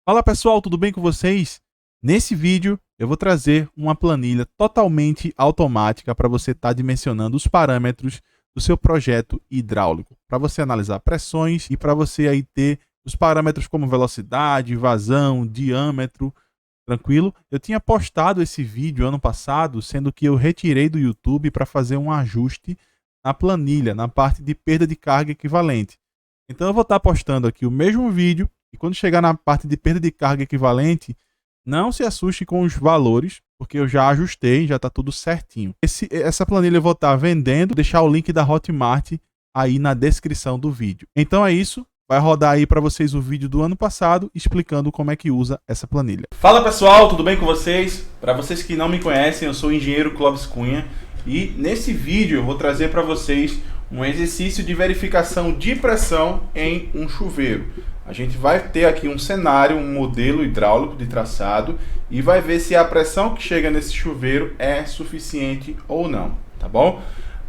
Fala pessoal, tudo bem com vocês? Nesse vídeo eu vou trazer uma planilha totalmente automática para você estar dimensionando os parâmetros do seu projeto hidráulico, para você analisar pressões e para você aí ter os parâmetros como velocidade, vazão, diâmetro, tranquilo? Eu tinha postado esse vídeo ano passado, sendo que eu retirei do YouTube para fazer um ajuste na planilha, na parte de perda de carga equivalente. Então eu vou estar postando aqui o mesmo vídeo e quando chegar na parte de perda de carga equivalente, não se assuste com os valores, porque eu já ajustei, já está tudo certinho. Essa planilha eu vou estar vendendo, vou deixar o link da Hotmart aí na descrição do vídeo. Então é isso, vai rodar aí para vocês o vídeo do ano passado explicando como é que usa essa planilha. Fala pessoal, tudo bem com vocês? Para vocês que não me conhecem, eu sou o engenheiro Clóvis Cunha e nesse vídeo eu vou trazer para vocês um exercício de verificação de pressão em um chuveiro. A gente vai ter aqui um cenário, um modelo hidráulico de traçado e vai ver se a pressão que chega nesse chuveiro é suficiente ou não, tá bom?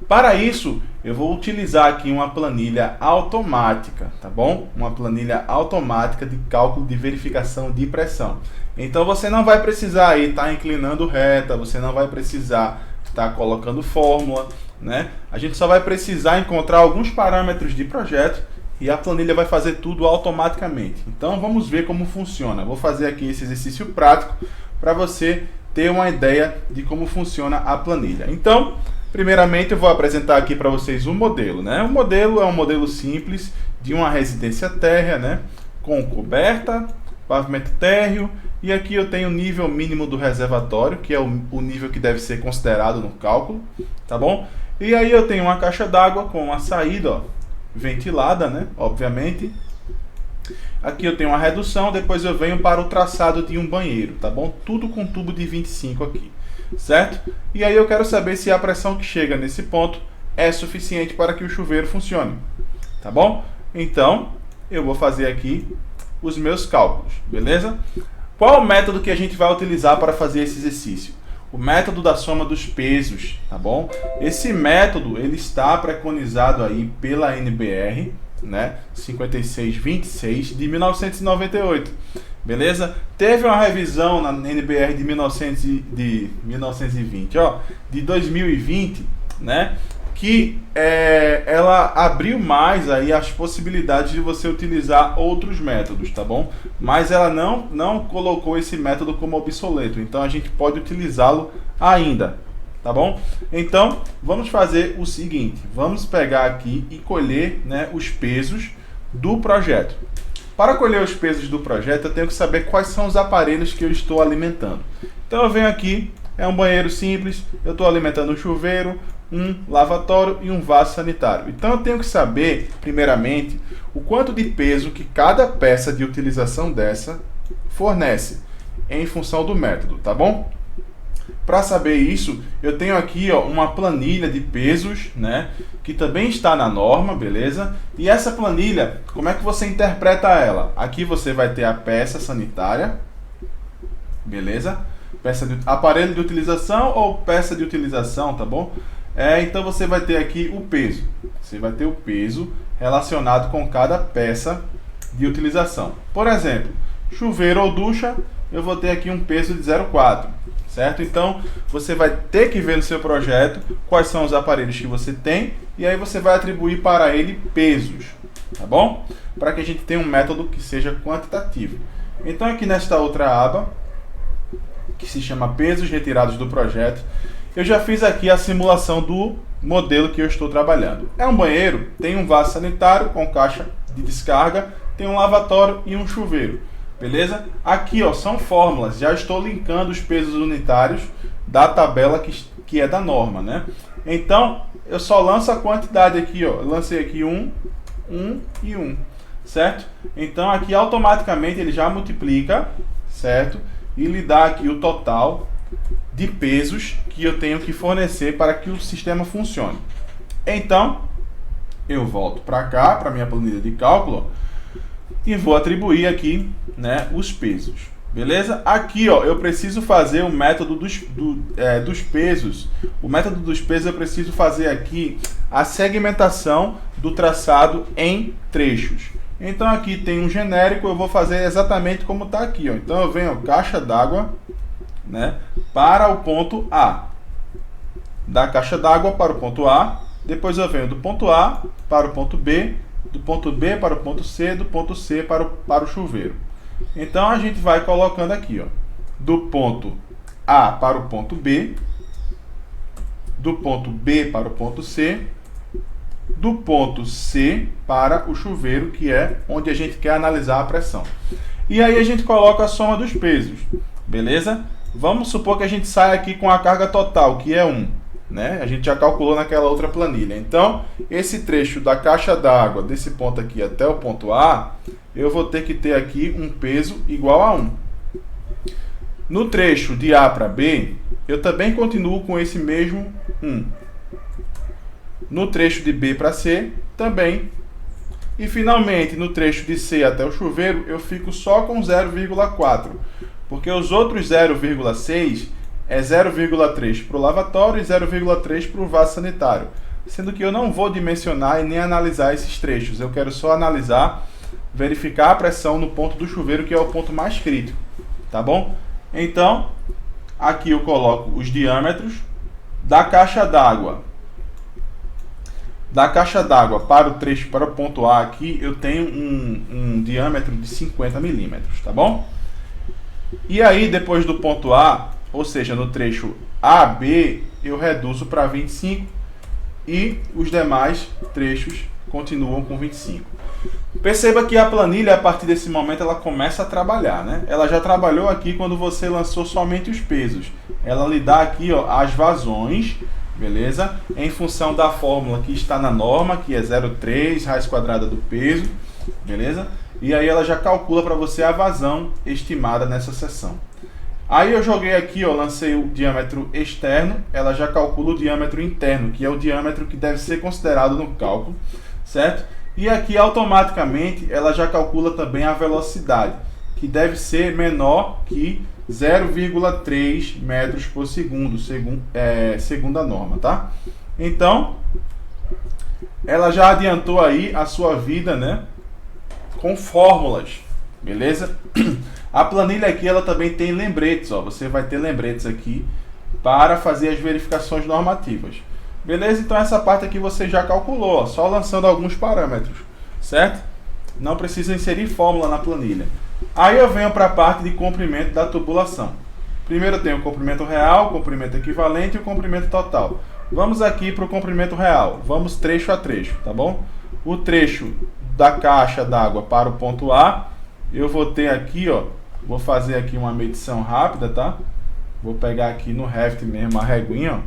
Para isso, eu vou utilizar aqui uma planilha automática, tá bom? Uma planilha automática de cálculo de verificação de pressão. Então você não vai precisar aí estar inclinando reta, você não vai precisar estar colocando fórmula, né? A gente só vai precisar encontrar alguns parâmetros de projeto e a planilha vai fazer tudo automaticamente. Então vamos ver como funciona. Vou fazer aqui esse exercício prático para você ter uma ideia de como funciona a planilha. Então, primeiramente eu vou apresentar aqui para vocês um modelo, né? O modelo é um modelo simples de uma residência térrea, né? Com coberta, pavimento térreo, e aqui eu tenho o nível mínimo do reservatório, que é o nível que deve ser considerado no cálculo, tá bom? E aí eu tenho uma caixa d'água com uma saída, ó, ventilada, né? Obviamente. Aqui eu tenho uma redução, depois eu venho para o traçado de um banheiro, tá bom? Tudo com tubo de 25 aqui, certo? E aí eu quero saber se a pressão que chega nesse ponto é suficiente para que o chuveiro funcione, tá bom? Então, eu vou fazer aqui os meus cálculos, beleza? Qual o método que a gente vai utilizar para fazer esse exercício? O método da soma dos pesos, tá bom? Esse método, ele está preconizado aí pela NBR, né? 5626 de 1998, beleza? Teve uma revisão na NBR de 1920, ó, de 2020, né? Que ela abriu mais aí as possibilidades de você utilizar outros métodos, tá bom? Mas ela não colocou esse método como obsoleto, então a gente pode utilizá-lo ainda, tá bom? Então, vamos fazer o seguinte, vamos pegar aqui e colher, né, os pesos do projeto. Para colher os pesos do projeto, eu tenho que saber quais são os aparelhos que eu estou alimentando. Então eu venho aqui, é um banheiro simples, eu estou alimentando um chuveiro, um lavatório e um vaso sanitário. Então eu tenho que saber, primeiramente, o quanto de peso que cada peça de utilização dessa fornece, em função do método, tá bom? Para saber isso, eu tenho aqui, ó, uma planilha de pesos, né, que também está na norma, beleza? E essa planilha, como é que você interpreta ela? Aqui você vai ter a peça sanitária, beleza? Aparelho de utilização ou peça de utilização, tá bom? Então você vai ter aqui o peso. Você vai ter o peso relacionado com cada peça de utilização. Por exemplo, chuveiro ou ducha, eu vou ter aqui um peso de 0,4, certo? Então você vai ter que ver no seu projeto quais são os aparelhos que você tem e aí você vai atribuir para ele pesos, tá bom? Para que a gente tenha um método que seja quantitativo. Então aqui nesta outra aba, que se chama pesos retirados do projeto, eu já fiz aqui a simulação do modelo que eu estou trabalhando. É um banheiro, tem um vaso sanitário com caixa de descarga, tem um lavatório e um chuveiro, beleza? Aqui, ó, são fórmulas, já estou linkando os pesos unitários da tabela que é da norma, né? Então, eu só lanço a quantidade aqui, ó, eu lancei aqui 1 e 1, certo? Então aqui automaticamente ele já multiplica, certo? E lhe dá aqui o total de pesos que eu tenho que fornecer para que o sistema funcione. Então, eu volto para cá, para minha planilha de cálculo, e vou atribuir aqui, né, os pesos. Beleza? Aqui, ó, eu preciso fazer o método dos pesos. O método dos pesos eu preciso fazer aqui a segmentação do traçado em trechos. Então aqui tem um genérico, eu vou fazer exatamente como está aqui, ó. Então eu venho caixa d'água, né, para o ponto A. Da caixa d'água para o ponto A, depois eu venho do ponto A para o ponto B, do ponto B para o ponto C, do ponto C para o chuveiro. Então a gente vai colocando aqui, ó, do ponto A para o ponto B, do ponto B para o ponto C, do ponto C para o chuveiro, que é onde a gente quer analisar a pressão. E aí a gente coloca a soma dos pesos, beleza? Vamos supor que a gente saia aqui com a carga total, que é 1, né? A gente já calculou naquela outra planilha. Então, esse trecho da caixa d'água, desse ponto aqui até o ponto A, eu vou ter que ter aqui um peso igual a 1. No trecho de A para B, eu também continuo com esse mesmo 1. No trecho de B para C, também. E finalmente, no trecho de C até o chuveiro, eu fico só com 0,4. Porque os outros 0,6 é 0,3 para o lavatório e 0,3 para o vaso sanitário. Sendo que eu não vou dimensionar e nem analisar esses trechos. Eu quero só analisar, verificar a pressão no ponto do chuveiro, que é o ponto mais crítico. Tá bom? Então, aqui eu coloco os diâmetros da caixa d'água. Da caixa d'água para o trecho, para o ponto A aqui, eu tenho um diâmetro de 50 milímetros, tá bom? E aí, depois do ponto A, ou seja, no trecho AB, eu reduzo para 25 e os demais trechos continuam com 25. Perceba que a planilha, a partir desse momento, ela começa a trabalhar, né? Ela já trabalhou aqui quando você lançou somente os pesos. Ela lhe dá aqui, ó, as vazões, beleza? Em função da fórmula que está na norma, que é 0,3 raiz quadrada do peso, beleza? E aí ela já calcula para você a vazão estimada nessa seção. Aí eu joguei aqui, ó, lancei o diâmetro externo, ela já calcula o diâmetro interno, que é o diâmetro que deve ser considerado no cálculo, certo? E aqui automaticamente ela já calcula também a velocidade, que deve ser menor que 0,3 metros por segundo, segundo a norma, tá? Então, ela já adiantou aí a sua vida, né, com fórmulas, beleza? A planilha aqui, ela também tem lembretes, ó, você vai ter lembretes aqui para fazer as verificações normativas. Beleza? Então essa parte aqui você já calculou, ó, só lançando alguns parâmetros, certo? Não precisa inserir fórmula na planilha. Aí eu venho para a parte de comprimento da tubulação. Primeiro eu tenho o comprimento real, o comprimento equivalente e o comprimento total. Vamos aqui para o comprimento real. Vamos trecho a trecho, tá bom? O trecho da caixa d'água para o ponto A, eu vou ter aqui, ó, vou fazer aqui uma medição rápida, tá? Vou pegar aqui no Revit mesmo a reguinha, ó,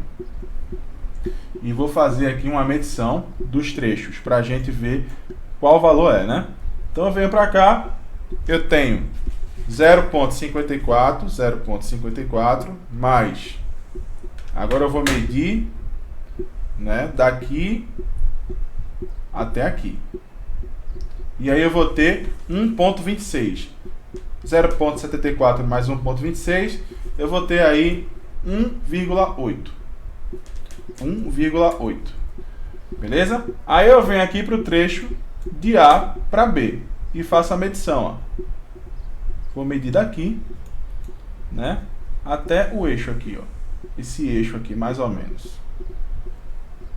e vou fazer aqui uma medição dos trechos para a gente ver qual valor é, né? Então eu venho para cá, eu tenho 0,54 mais, agora eu vou medir, né, daqui até aqui. E aí eu vou ter 1,26. 0,74 mais 1,26, eu vou ter aí 1,8. 1,8. Beleza? Aí eu venho aqui para o trecho de A para B e faço a medição, ó. Vou medir daqui, né, até o eixo aqui, ó. Esse eixo aqui, mais ou menos.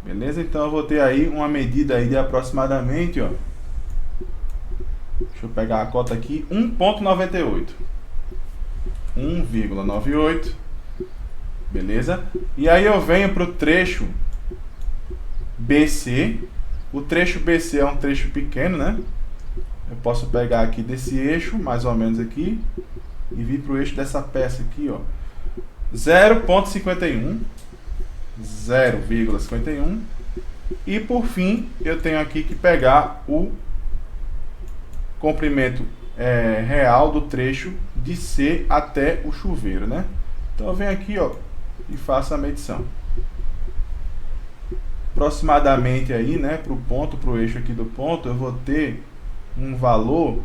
Beleza? Então eu vou ter aí uma medida aí de aproximadamente, ó, deixa eu pegar a cota aqui, 1,98. 1,98. Beleza? E aí eu venho para o trecho BC. O trecho BC é um trecho pequeno, né? Eu posso pegar aqui desse eixo, mais ou menos aqui, e vir para o eixo dessa peça aqui, ó. 0,51. 0,51. E por fim, eu tenho aqui que pegar o comprimento real do trecho de C até o chuveiro, né? Então eu venho aqui, ó, e faço a medição. Aproximadamente aí, né, para o ponto, para o eixo aqui do ponto, eu vou ter um valor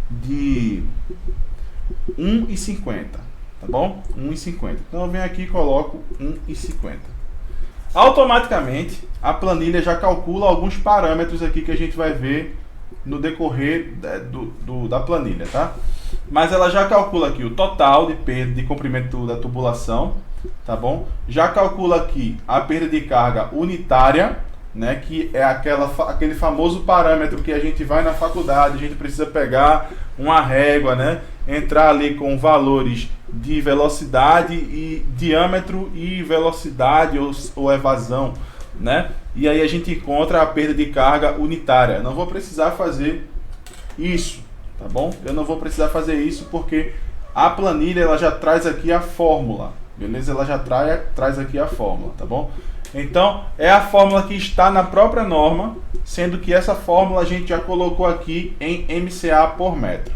de 1,50, tá bom? 1,50. Então eu venho aqui e coloco 1,50. Automaticamente, a planilha já calcula alguns parâmetros aqui que a gente vai ver no decorrer da planilha, tá? Mas ela já calcula aqui o total de perda de comprimento da tubulação, tá bom? Já calcula aqui a perda de carga unitária, né? Que é aquele famoso parâmetro que a gente vai na faculdade, a gente precisa pegar uma régua, né? Entrar ali com valores de velocidade e diâmetro e velocidade ou evasão, né? E aí a gente encontra a perda de carga unitária. Não vou precisar fazer isso, tá bom? Eu não vou precisar fazer isso porque a planilha ela já traz aqui a fórmula, beleza? Ela já traz aqui a fórmula, tá bom? Então, é a fórmula que está na própria norma, sendo que essa fórmula a gente já colocou aqui em MCA por metro,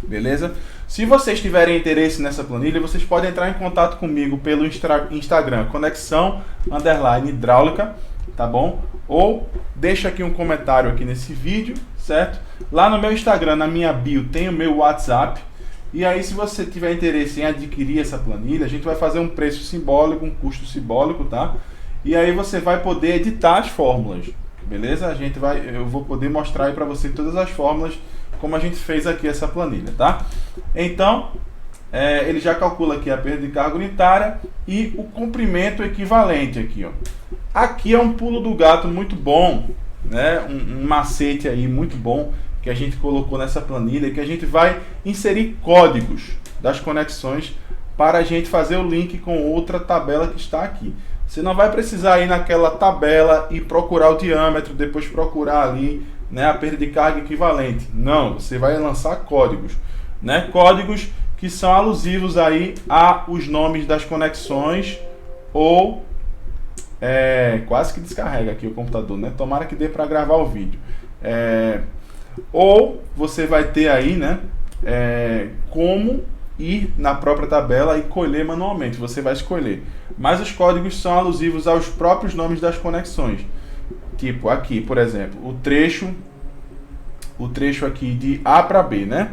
beleza? Se vocês tiverem interesse nessa planilha, vocês podem entrar em contato comigo pelo Instagram, conexão_hidráulica, tá bom? Ou deixa aqui um comentário aqui nesse vídeo, certo? Lá no meu Instagram, na minha bio, tem o meu WhatsApp. E aí, se você tiver interesse em adquirir essa planilha, a gente vai fazer um preço simbólico, um custo simbólico, tá? E aí você vai poder editar as fórmulas, beleza? Eu vou poder mostrar aí para você todas as fórmulas, como a gente fez aqui essa planilha, tá? Então, ele já calcula aqui a perda de carga unitária e o comprimento equivalente aqui, ó. Aqui é um pulo do gato muito bom, né? Um macete aí muito bom que a gente colocou nessa planilha, que a gente vai inserir códigos das conexões para a gente fazer o link com outra tabela que está aqui. Você não vai precisar ir naquela tabela e procurar o diâmetro, depois procurar ali, né, a perda de carga equivalente. Não, você vai lançar códigos, né? Códigos que são alusivos aí a os nomes das conexões ou quase que descarrega aqui o computador, né? Tomara que dê para gravar o vídeo. Ou você vai ter aí, né, como ir na própria tabela e colher manualmente. Você vai escolher. Mas os códigos são alusivos aos próprios nomes das conexões. Tipo aqui, por exemplo, o trecho aqui de A para B, né?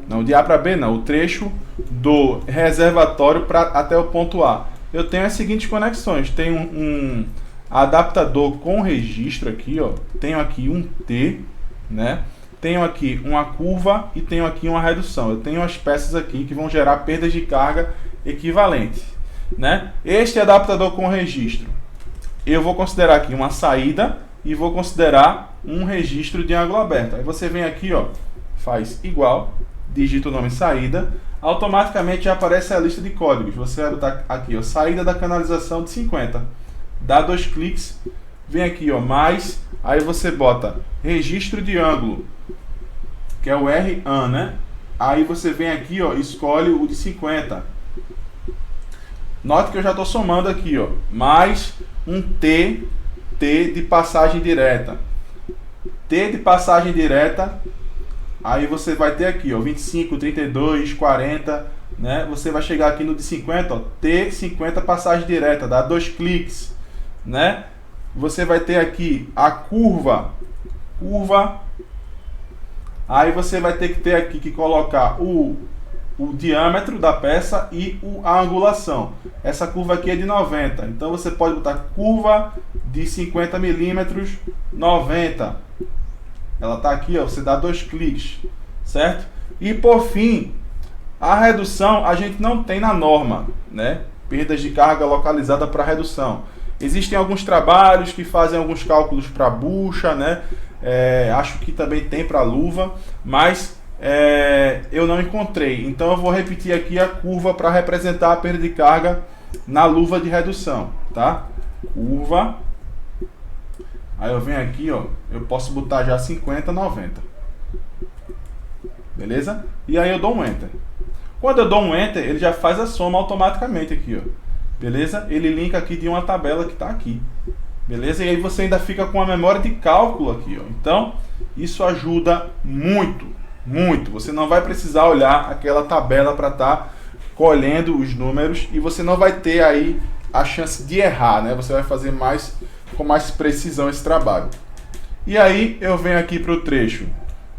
Não, de A para B não, o trecho do reservatório até o ponto A. Eu tenho as seguintes conexões. Tenho um adaptador com registro aqui, ó. Tenho aqui um T, né? Tenho aqui uma curva e tenho aqui uma redução. Eu tenho as peças aqui que vão gerar perdas de carga equivalente, né? Este adaptador com registro, eu vou considerar aqui uma saída e vou considerar um registro de ângulo aberto. Aí você vem aqui, ó, faz igual, digita o nome saída, automaticamente já aparece a lista de códigos. Você vai botar aqui, ó, saída da canalização de 50. Dá 2 cliques, vem aqui, ó, mais, aí você bota registro de ângulo, que é o RAN, né? Aí você vem aqui, ó, escolhe o de 50. Note que eu já estou somando aqui, ó, mais um T de passagem direta. T de passagem direta, aí você vai ter aqui, ó, 25, 32, 40, né? Você vai chegar aqui no de 50, ó, T 50 passagem direta, dá 2 cliques, né? Você vai ter aqui a curva, aí você vai ter que ter aqui que colocar o diâmetro da peça e a angulação. Essa curva aqui é de 90, então você pode botar curva de 50 milímetros 90. Ela está aqui, ó, você dá 2 cliques, certo? E por fim, a redução a gente não tem na norma, né? Perdas de carga localizada para redução. Existem alguns trabalhos que fazem alguns cálculos para bucha, né? Acho que também tem para luva, mas eu não encontrei. Então eu vou repetir aqui a curva para representar a perda de carga na luva de redução, tá? Curva. Aí eu venho aqui, ó, eu posso botar já 50, 90. Beleza? E aí eu dou um Enter. Quando eu dou um Enter, ele já faz a soma automaticamente aqui, ó. Beleza? Ele linka aqui de uma tabela que está aqui. Beleza? E aí você ainda fica com a memória de cálculo aqui, ó. Então, isso ajuda muito, muito. Você não vai precisar olhar aquela tabela para estar colhendo os números e você não vai ter aí a chance de errar, né? Você vai fazer com mais precisão esse trabalho. E aí eu venho aqui para o trecho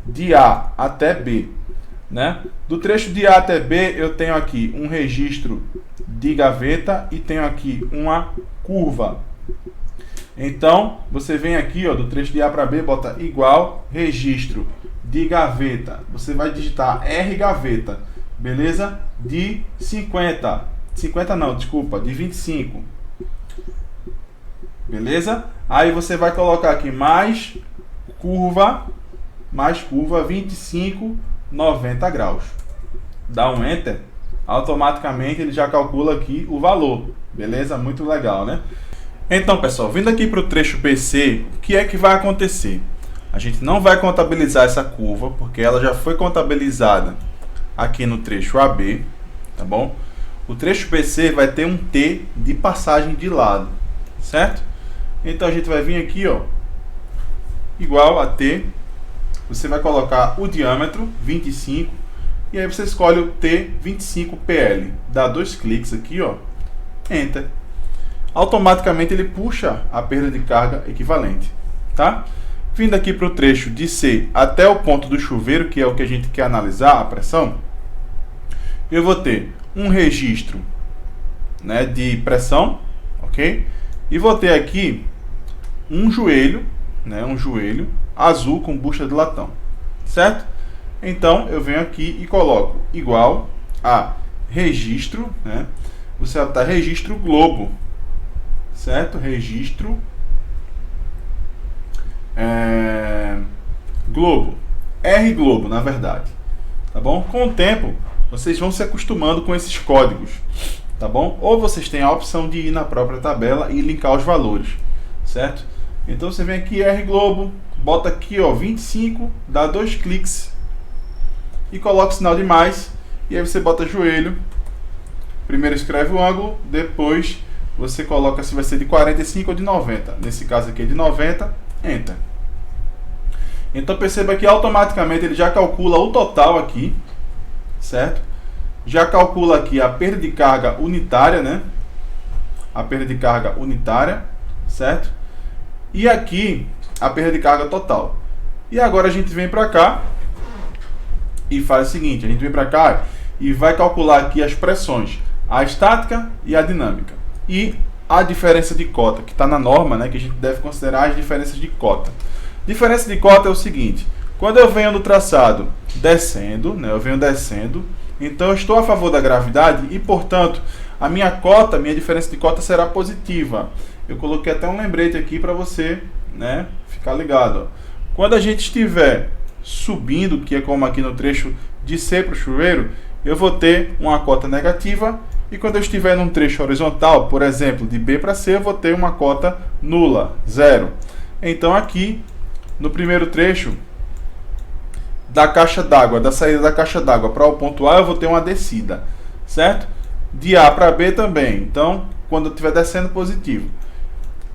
de A até B, né? Do trecho de A até B eu tenho aqui um registro de gaveta e tenho aqui uma curva. Então, você vem aqui, ó, do trecho de A para B, bota igual, registro de gaveta. Você vai digitar R gaveta, beleza? De 50. 50 não, desculpa, de 25. Beleza? Aí você vai colocar aqui mais curva 25, 90 graus. Dá um Enter, automaticamente ele já calcula aqui o valor. Beleza? Muito legal, né? Então, pessoal, vindo aqui para o trecho BC, o que é que vai acontecer? A gente não vai contabilizar essa curva, porque ela já foi contabilizada aqui no trecho AB, tá bom? O trecho BC vai ter um T de passagem de lado, certo? Então a gente vai vir aqui, ó, igual a T, você vai colocar o diâmetro, 25, e aí você escolhe o T25PL, dá 2 cliques aqui, ó, Enter. Automaticamente ele puxa a perda de carga equivalente, tá? Vindo aqui para o trecho de C até o ponto do chuveiro, que é o que a gente quer analisar, a pressão, eu vou ter um registro, né, de pressão, ok? E vou ter aqui um joelho, né, um joelho azul com bucha de latão, certo? Então eu venho aqui e coloco igual a registro, né? Você vai botar registro globo, certo? Registro globo, R globo, na verdade, tá bom? Com o tempo vocês vão se acostumando com esses códigos, tá bom? Ou vocês têm a opção de ir na própria tabela e linkar os valores, certo? Então você vem aqui R globo, bota aqui, ó, 25, dá 2 cliques e coloca o sinal de mais, e aí você bota joelho, primeiro escreve o ângulo, depois você coloca se vai ser de 45 ou de 90, nesse caso aqui é de 90, Enter. Então perceba que automaticamente ele já calcula o total aqui, certo? Já calcula aqui a perda de carga unitária, né? A perda de carga unitária, certo? E aqui a perda de carga total. E agora a gente vem para cá e faz o seguinte, a gente vem para cá e vai calcular aqui as pressões, a estática e a dinâmica. E a diferença de cota, que está na norma, né, que a gente deve considerar as diferenças de cota. Diferença de cota é o seguinte, quando eu venho do traçado descendo, né, eu venho descendo, então eu estou a favor da gravidade e, portanto, a minha cota, minha diferença de cota será positiva. Eu coloquei até um lembrete aqui para você, né, ficar ligado. Ó. Quando a gente estiver subindo, que é como aqui no trecho de C para o chuveiro, eu vou ter uma cota negativa, e quando eu estiver num trecho horizontal, por exemplo, de B para C, eu vou ter uma cota nula, 0. Então aqui, no primeiro trecho, da caixa d'água, da saída da caixa d'água para o ponto A, eu vou ter uma descida, certo? De A para B também, então, quando eu estiver descendo, positivo.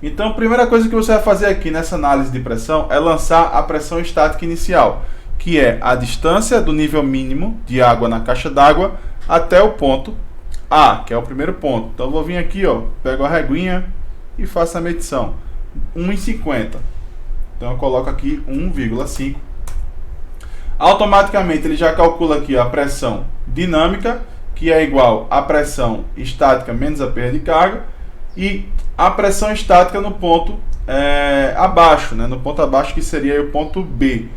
Então, a primeira coisa que você vai fazer aqui nessa análise de pressão é lançar a pressão estática inicial, que é a distância do nível mínimo de água na caixa d'água até o ponto A, que é o primeiro ponto. Então, eu vou vir aqui, ó, pego a reguinha e faço a medição. 1,50. Então, eu coloco aqui 1,5. Automaticamente, ele já calcula aqui a pressão dinâmica, que é igual à pressão estática menos a perda de carga, e a pressão estática no ponto abaixo, né? No ponto abaixo, que seria o ponto B.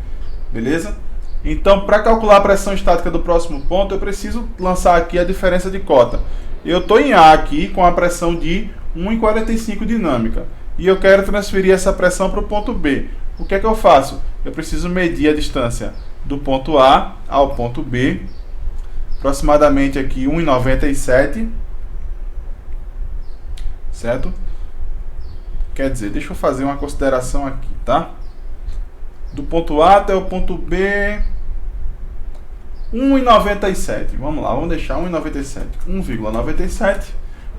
Beleza? Então, para calcular a pressão estática do próximo ponto, eu preciso lançar aqui a diferença de cota. Eu estou em A aqui com a pressão de 1,45 dinâmica. E eu quero transferir essa pressão para o ponto B. O que é que eu faço? Eu preciso medir a distância do ponto A ao ponto B. Aproximadamente aqui 1,97. Certo? Quer dizer, deixa eu fazer uma consideração aqui, tá? Do ponto A até o ponto B, 1,97. Vamos lá, vamos deixar 1,97. 1,97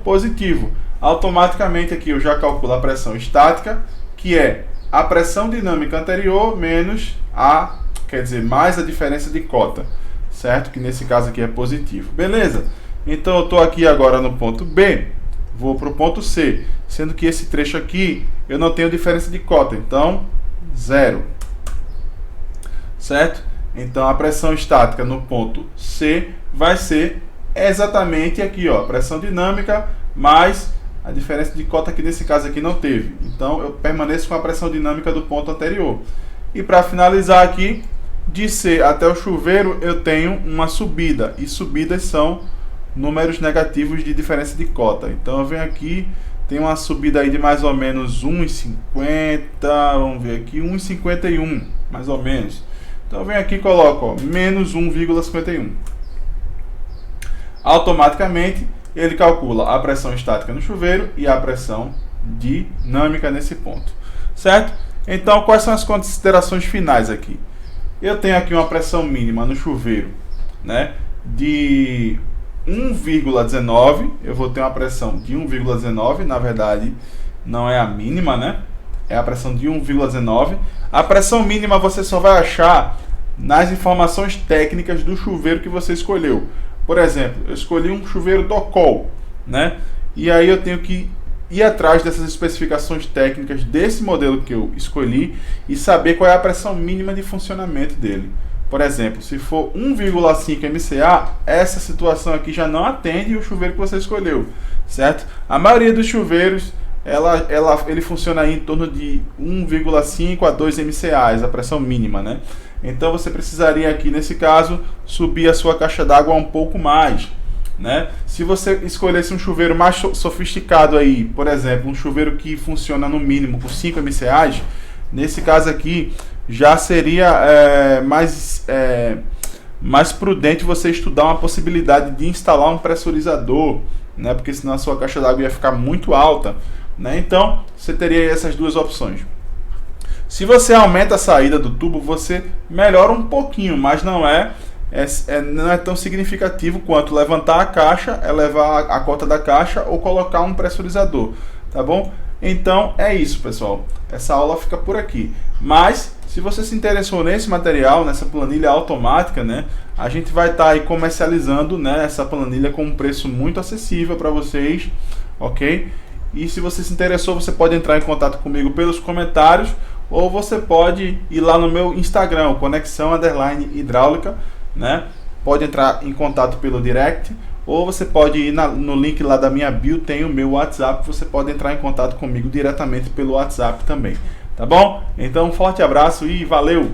positivo. Automaticamente aqui eu já calculo a pressão estática, que é a pressão dinâmica anterior menos a, quer dizer, mais a diferença de cota, certo? Que nesse caso aqui é positivo. Beleza? Então eu estou aqui agora no ponto B, vou para o ponto C, sendo que esse trecho aqui eu não tenho diferença de cota, então 0. Certo? Então a pressão estática no ponto C vai ser exatamente aqui, ó, pressão dinâmica mais a diferença de cota que nesse caso aqui não teve. Então eu permaneço com a pressão dinâmica do ponto anterior. E para finalizar aqui, de C até o chuveiro eu tenho uma subida, e subidas são números negativos de diferença de cota. Então eu venho aqui, tem uma subida aí de mais ou menos 1,50, vamos ver aqui, 1,51, mais ou menos. Então eu venho aqui e coloco, ó, menos 1,51. Automaticamente ele calcula a pressão estática no chuveiro e a pressão dinâmica nesse ponto, certo? Então quais são as considerações finais aqui? Eu tenho aqui uma pressão mínima no chuveiro, né, de 1,19, eu vou ter uma pressão de 1,19, na verdade não é a mínima, né? É a pressão de 1,19. A pressão mínima você só vai achar nas informações técnicas do chuveiro que você escolheu. Por exemplo, eu escolhi um chuveiro Docol, né? E aí eu tenho que ir atrás dessas especificações técnicas desse modelo que eu escolhi e saber qual é a pressão mínima de funcionamento dele. Por exemplo, se for 1,5 MCA, essa situação aqui já não atende o chuveiro que você escolheu, certo? A maioria dos chuveiros, ele funciona aí em torno de 1,5 a 2 MCA, a pressão mínima, né? Então você precisaria aqui, nesse caso, subir a sua caixa d'água um pouco mais, né? Se você escolhesse um chuveiro mais sofisticado aí, por exemplo, um chuveiro que funciona no mínimo com 5 MCA, nesse caso aqui, já seria mais prudente você estudar uma possibilidade de instalar um pressurizador, né? Porque senão a sua caixa d'água ia ficar muito alta, né? Então você teria essas duas opções. Se você aumenta a saída do tubo, você melhora um pouquinho, mas não é tão significativo quanto levantar a caixa, elevar a cota da caixa ou colocar um pressurizador, tá bom? Então é isso, pessoal. Essa aula fica por aqui. Mas se você se interessou nesse material, nessa planilha automática, né, a gente vai estar aí comercializando, né, essa planilha com um preço muito acessível para vocês, ok? E se você se interessou, você pode entrar em contato comigo pelos comentários, ou você pode ir lá no meu Instagram, Conexão_Hidráulica, né? Pode entrar em contato pelo direct, ou você pode ir no link lá da minha bio, tem o meu WhatsApp, você pode entrar em contato comigo diretamente pelo WhatsApp também, tá bom? Então um forte abraço e valeu!